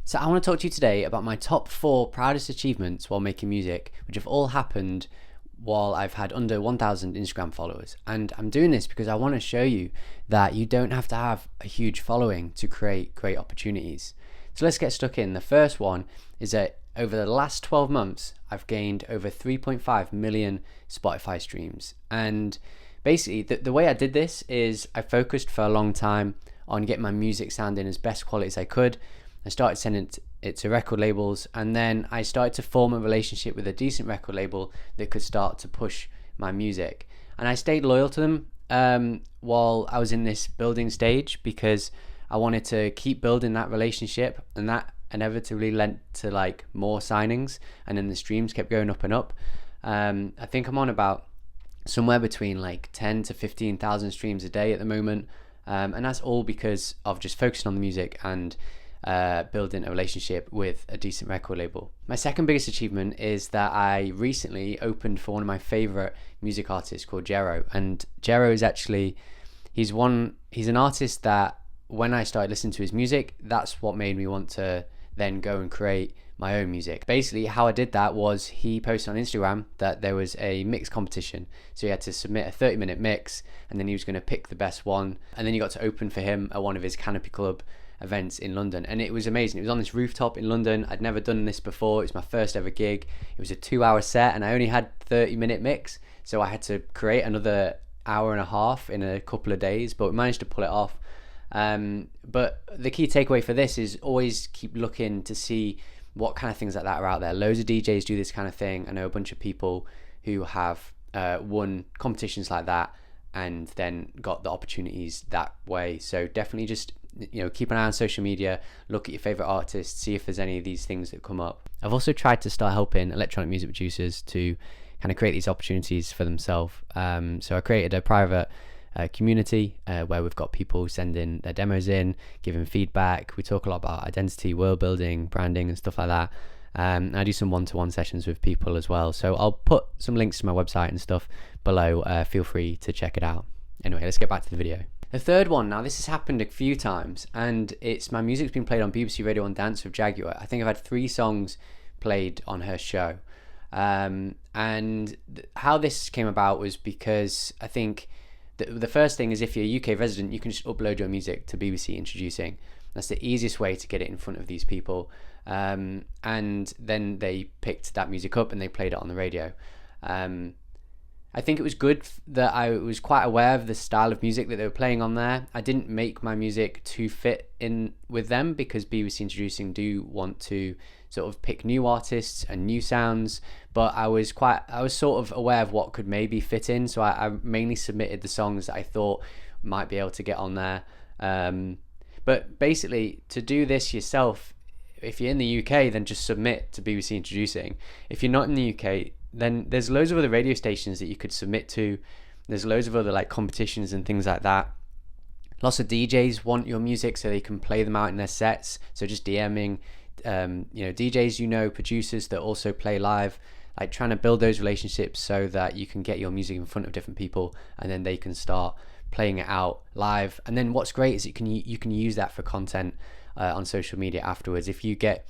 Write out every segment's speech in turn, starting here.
So I want to talk to you today about my top 4 proudest achievements while making music, which have all happened while I've had under 1,000 Instagram followers. And I'm doing this because I want to show you that you don't have to have a huge following to create great opportunities. So let's get stuck in. The first one is that over the last 12 months, I've gained over 3.5 million Spotify streams. And basically, the way I did this is I focused for a long time on getting my music sounding as best quality as I could. I started sending it to record labels, and then I started to form a relationship with a decent record label that could start to push my music. And I stayed loyal to them while I was in this building stage because I wanted to keep building that relationship, and that inevitably led to like more signings, and then the streams kept going up and up. I think I'm on about somewhere between like 10 to 15,000 streams a day at the moment, and that's all because of just focusing on the music and building a relationship with a decent record label. My second biggest achievement is that I recently opened for one of my favorite music artists called Jero. And Jero is actually, he's an artist that when I started listening to his music, that's what made me want to then go and create my own music. Basically, how I did that was he posted on Instagram that there was a mix competition. So he had to submit a 30-minute mix, and then he was going to pick the best one. And then you got to open for him at one of his Canopy Club events in London, and it was amazing. It was on this rooftop in London. I'd never done this before. It was my first ever gig. It was a 2-hour set, and I only had 30-minute mix, so I had to create another hour and a half in a couple of days, but we managed to pull it off. But the key takeaway for this is always keep looking to see what kind of things like that are out there. Loads of DJs do this kind of thing. I know a bunch of people who have won competitions like that and then got the opportunities that way. So definitely just keep an eye on social media, look at your favorite artists, see if there's any of these things that come up. I've also tried to start helping electronic music producers to kind of create these opportunities for themselves. So I created a private community where we've got people sending their demos in, giving feedback. We talk a lot about identity, world building, branding and stuff like that. I do some one-to-one sessions with people as well. So I'll put some links to my website and stuff below. Feel free to check it out. Anyway, let's get back to the video. The third one, now this has happened a few times, and it's my music's been played on BBC Radio 1 Dance with Jaguar. I think I've had 3 songs played on her show. How this came about was because I think the first thing is, if you're a UK resident, you can just upload your music to BBC Introducing. That's the easiest way to get it in front of these people. And then they picked that music up and they played it on the radio. I think it was good that I was quite aware of the style of music that they were playing on there. I didn't make my music to fit in with them because BBC Introducing do want to sort of pick new artists and new sounds, but I was sort of aware of what could maybe fit in, so I mainly submitted the songs that I thought might be able to get on there. But basically, to do this yourself, if you're in the UK, then just submit to BBC Introducing. If you're not in the UK, then there's loads of other radio stations that you could submit to. There's loads of other like competitions and things like that. Lots of DJs want your music so they can play them out in their sets. So just DMing, DJs, producers that also play live, like trying to build those relationships so that you can get your music in front of different people, and then they can start playing it out live. And then what's great is you can use that for content on social media afterwards. If you get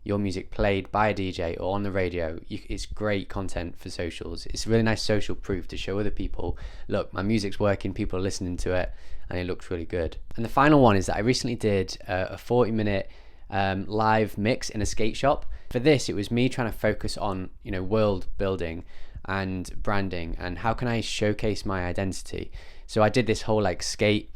your music played by a DJ or on the radio, it's great content for socials. It's really nice social proof to show other people, look, my music's working, people are listening to it, and it looks really good. And the final one is that I recently did a 40-minute live mix in a skate shop. For this, it was me trying to focus on world building and branding and how can I showcase my identity. So I did this whole like skate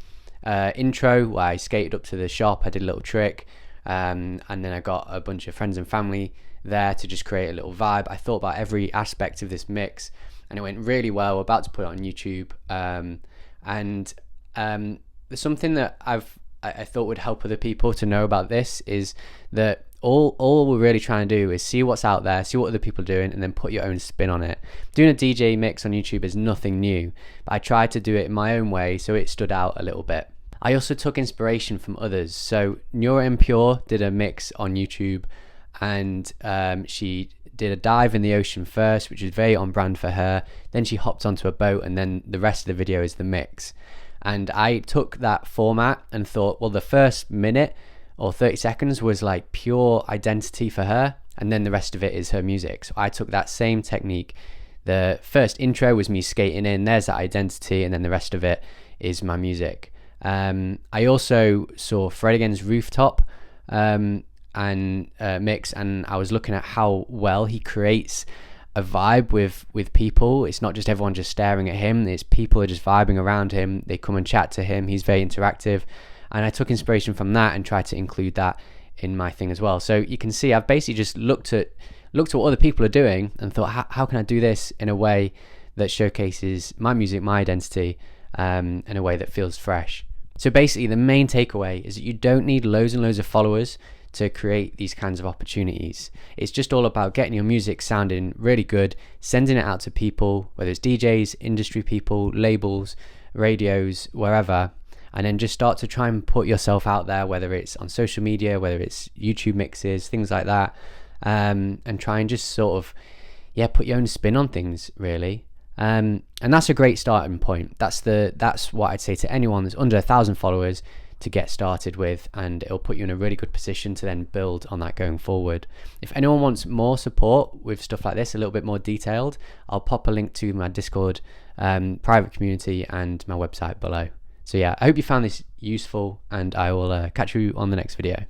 intro where I skated up to the shop, I did a little trick, and then I got a bunch of friends and family there to just create a little vibe. I thought about every aspect of this mix and it went really well. We're about to put it on YouTube, and there's something that I thought would help other people to know about this is that all we're really trying to do is see what's out there, see what other people are doing, and then put your own spin on it. Doing a DJ mix on YouTube is nothing new, but I tried to do it in my own way so it stood out a little bit. I also took inspiration from others. So Nura Impure did a mix on YouTube, and she did a dive in the ocean first, which is very on brand for her. Then she hopped onto a boat, and then the rest of the video is the mix. And I took that format and thought, well, the first minute or 30 seconds was like pure identity for her, and then the rest of it is her music. So I took that same technique. The first intro was me skating in, there's that identity, and then the rest of it is my music. I also saw Fred again's Rooftop and mix, and I was looking at how well he creates a vibe with people. It's not just everyone just staring at him, it's people are just vibing around him, they come and chat to him, he's very interactive, and I took inspiration from that and tried to include that in my thing as well. So you can see I've basically just looked at what other people are doing and thought, how can I do this in a way that showcases my music, my identity, in a way that feels fresh. So basically the main takeaway is that you don't need loads and loads of followers to create these kinds of opportunities. It's just all about getting your music sounding really good, sending it out to people, whether it's DJs, industry people, labels, radios, wherever, and then just start to try and put yourself out there, whether it's on social media, whether it's YouTube mixes, things like that, and try and just sort of put your own spin on things, really. And that's a great starting point. That's what I'd say to anyone that's under 1,000 followers to get started with, and it'll put you in a really good position to then build on that going forward. If anyone wants more support with stuff like this, a little bit more detailed, I'll pop a link to my Discord private community and my website below. So yeah, I hope you found this useful, and I will catch you on the next video.